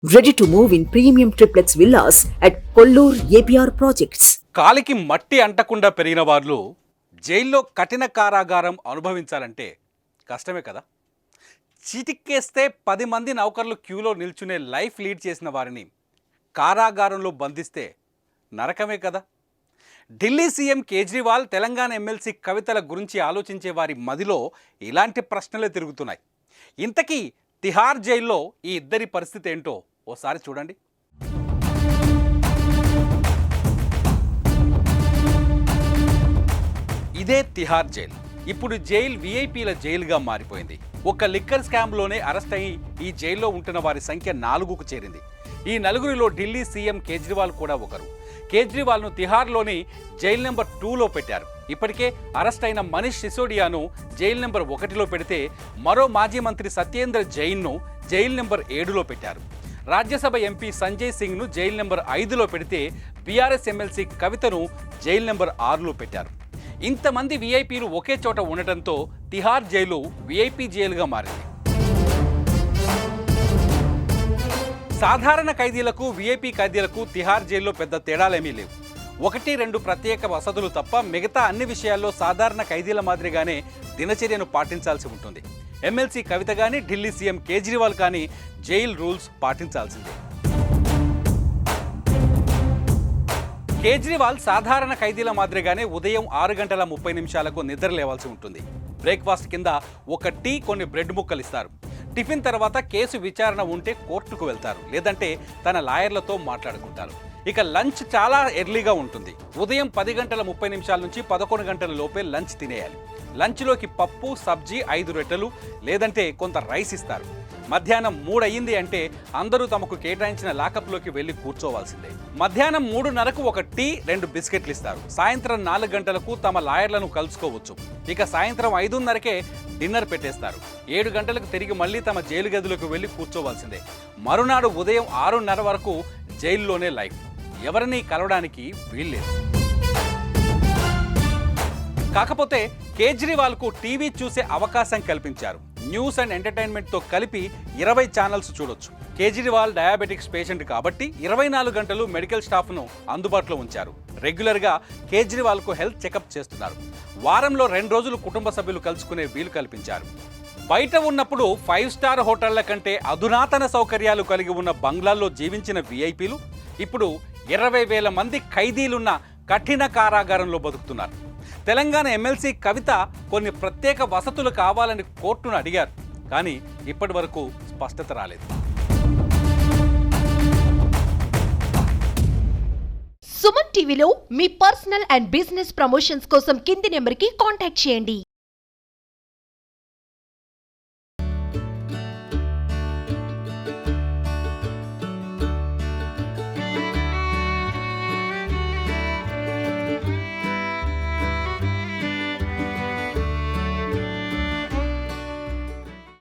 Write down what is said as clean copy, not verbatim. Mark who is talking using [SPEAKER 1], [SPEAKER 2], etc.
[SPEAKER 1] Ready to move in premium triplex villas at Kollur APR projects.
[SPEAKER 2] కాలికి మట్టి అంటకుండా పెరిగిన వాళ్ళు జైల్లో కఠిన కారాగారం అనుభవించాలంటే కష్టమే కదా. చీటిక్కేస్తే 10 మంది నౌకర్లు క్యూలో నిల్చునే లైఫ్ లీడ్ చేసిన వారిని కారాగారంలో బంధిస్తే నరకమే కదా. ఢిల్లీ సీఎం కేజ్రీవాల్, తెలంగాణ ఎమ్మెల్సీ కవితల గురించి ఆలోచించే వారి మదిలో ఇలాంటి ప్రశ్నలే తిరుగుతున్నాయి. ఇంతకీ తిహార్ జైల్లో ఈ ఇద్దరి పరిస్థితి ఏంటో ఓసారి చూడండి. ఇదే తిహార్ జైల్. ఇప్పుడు జైల్ వీఐపీల జైలుగా మారిపోయింది. ఒక లిక్కర్ స్కామ్లోనే అరెస్ట్ అయ్యి ఈ జైల్లో ఉంటున్న వారి సంఖ్య 4కు చేరింది. ఈ నలుగురిలో ఢిల్లీ సీఎం కేజ్రీవాల్ కూడా ఒకరు. కేజ్రీవాల్ను తిహార్లోని జైల్ నెంబర్ 2లో పెట్టారు. ఇప్పటికే అరెస్ట్ అయిన మనీష్ సిసోడియాను జైల్ నెంబర్ 1లో పెడితే మరో మాజీ మంత్రి సత్యేంద్ర జైన్ను జైల్ నెంబర్ 7లో పెట్టారు. రాజ్యసభ ఎంపీ సంజయ్ సింగ్ను జైల్ నెంబర్ 5లో పెడితే బీఆర్ఎస్ ఎమ్మెల్సీ కవితను జైల్ నెంబర్ 6లో పెట్టారు. ఇంతమంది వీఐపీలు ఒకే చోట ఉండటంతో తిహార్ జైలు వీఐపీ జైలుగా మారింది. సాధారణ ఖైదీలకు వీఐపీ ఖైదీలకు తిహార్ జైల్లో పెద్ద తేడాలేమీ లేవు. 1-2 ప్రత్యేక వసతులు తప్ప మిగతా అన్ని విషయాల్లో సాధారణ ఖైదీల మాదిరిగానే దినచర్యను పాటించాల్సి ఉంటుంది. ఎమ్మెల్సీ కవిత కానీ, ఢిల్లీ సీఎం కేజ్రీవాల్ కానీ జైల్ రూల్స్ పాటించాల్సిందే. కేజ్రీవాల్ సాధారణ ఖైదీల మాదిరిగానే ఉదయం 6:30 నిద్ర లేవాల్సి ఉంటుంది. బ్రేక్ఫాస్ట్ కింద ఒక టీ, కొన్ని బ్రెడ్ ముక్కలు ఇస్తారు. టిఫిన్ తర్వాత కేసు విచారణ ఉంటే కోర్టుకు వెళ్తారు, లేదంటే తన లాయర్లతో మాట్లాడుకుంటారు. ఇక లంచ్ చాలా ఎర్లీగా ఉంటుంది. ఉదయం 10:30 నుంచి 11 గంటల లోపే లంచ్ తినేయాలి. లంచ్లోకి పప్పు, సబ్జీ, 5 రొట్టెలు లేదంటే కొంత రైస్ ఇస్తారు. మధ్యాహ్నం 3 అయ్యింది అంటే అందరూ తమకు కేటాయించిన లాకప్లోకి వెళ్ళి కూర్చోవాల్సిందే. మధ్యాహ్నం 3:30కు ఒక టీ, 2 బిస్కెట్లు ఇస్తారు. సాయంత్రం 4 గంటలకు తమ లాయర్లను కలుసుకోవచ్చు. ఇక సాయంత్రం 5:30కే డిన్నర్ పెట్టేస్తారు. 7 గంటలకు తిరిగి మళ్ళీ తమ జైలు గదిలోకి వెళ్ళి కూర్చోవాల్సిందే. మరునాడు ఉదయం 6:30 వరకు జైల్లోనే లైఫ్. ఎవరిని కలవడానికి వీల్లేదు. కాకపోతే కేజ్రీవాల్కు టీవీ చూసే అవకాశం కల్పించారు. న్యూస్ అండ్ ఎంటర్టైన్మెంట్తో కలిపి 20 ఛానల్స్ చూడొచ్చు. కేజ్రీవాల్ డయాబెటిక్స్ పేషెంట్ కాబట్టి 24 గంటలు మెడికల్ స్టాఫ్ను అందుబాటులో ఉంచారు. రెగ్యులర్గా కేజ్రీవాల్కు హెల్త్ చెకప్ చేస్తున్నారు. వారంలో 2 రోజులు కుటుంబ సభ్యులు కలుసుకునే వీలు కల్పించారు. బయట ఉన్నప్పుడు 5 స్టార్ హోటళ్ల కంటే అధునాతన సౌకర్యాలు కలిగి ఉన్న బంగ్లాల్లో జీవించిన వీఐపీలు ఇప్పుడు 20,000 మంది ఖైదీలున్న కఠిన కారాగారంలో బతుకుతున్నారు. తెలంగాణ ఎమ్మెల్సీ కవిత కొన్ని ప్రత్యేక వసతులు కావాలని కోర్టును అడిగారు. కానీ ఇప్పటి వరకు స్పష్టత రాలేదు.
[SPEAKER 3] సుమన్ టీవీలో మీ పర్సనల్ అండ్ బిజినెస్ ప్రమోషన్స్ కోసం కింది నెంబర్కి కాంటాక్ట్ చేయండి.